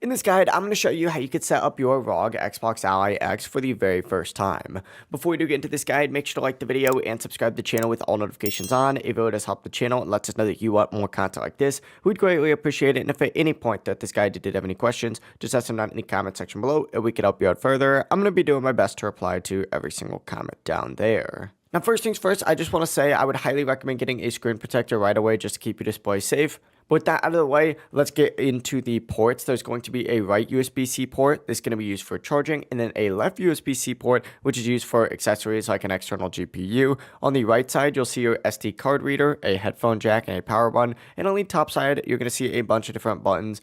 In this guide, I'm going to show you how you could set up your ROG Xbox Ally X for the very first time. Before we do get into this guide, make sure to like the video and subscribe to the channel with all notifications on. If it does help the channel and lets us know that you want more content like this, we'd greatly appreciate it. And if at any point that this guide did have any questions, just ask them down in the comment section below and we could help you out further. I'm going to be doing my best to reply to every single comment down there. Now, first things first, I just want to say I would highly recommend getting a screen protector right away just to keep your display safe. But with that out of the way, let's get into the ports. There's going to be a right USB-C port. This is going to be used for charging, and then a left USB-C port, which is used for accessories like an external GPU. On the right side, you'll see your SD card reader, a headphone jack, and a power button. And on the top side, you're going to see a bunch of different buttons.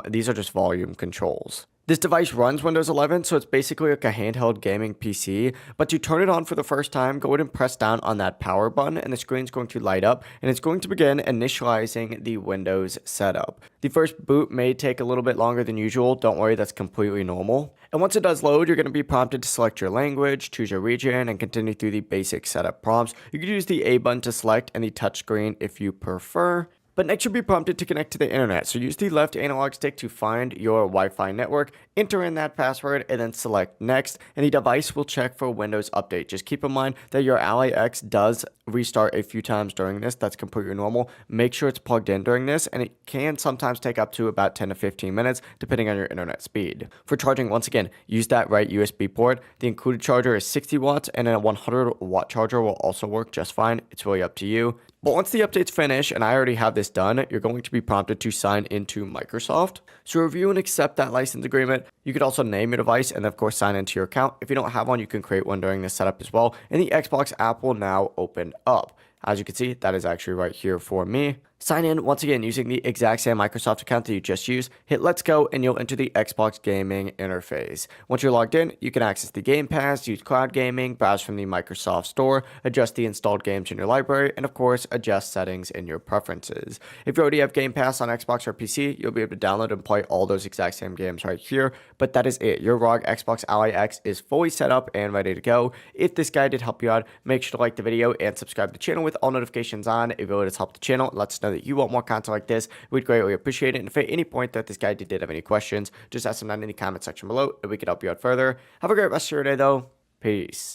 These are just volume controls. This device runs Windows 11, so it's basically like a handheld gaming PC, but to turn it on for the first time, go ahead and press down on that power button, and the screen's going to light up, and it's going to begin initializing the Windows setup. The first boot may take a little bit longer than usual. Don't worry, that's completely normal. And once it does load, you're going to be prompted to select your language, choose your region, and continue through the basic setup prompts. You can use the A button to select and the touchscreen if you prefer. But next you'll be prompted to connect to the internet, so use the left analog stick to find your Wi-Fi network, enter in that password, and then select next, and the device will check for Windows Update. Just keep in mind that your Ally X does restart a few times during this. That's completely normal. Make sure it's plugged in during this, and it can sometimes take up to about 10 to 15 minutes, depending on your internet speed. For charging, once again, use that right USB port. The included charger is 60 watts, and a 100 watt charger will also work just fine. It's really up to you. But once the updates finish, and I already have this done, you're going to be prompted to sign into Microsoft. So review and accept that license agreement. You could also name your device and of course sign into your account. If you don't have one, you can create one during this setup as well. And the Xbox app will now open up. As you can see, that is actually right here for me. Sign in once again using the exact same Microsoft account that you just used. Hit let's go and you'll enter the Xbox gaming interface. Once you're logged in, you can access the Game Pass, use cloud gaming, browse from the Microsoft Store, adjust the installed games in your library, and of course, adjust settings in your preferences. If you already have Game Pass on Xbox or PC, you'll be able to download and play all those exact same games right here. But that is it. Your ROG Xbox Ally X is fully set up and ready to go. If this guide did help you out, make sure to like the video and subscribe to the channel with all notifications on. If it would help the channel, let us know that you want more content like this. We'd greatly appreciate it. And if at any point that this guy did have any questions, just ask them down in the comment section below and we could help you out further. Have a great rest of your day though. Peace.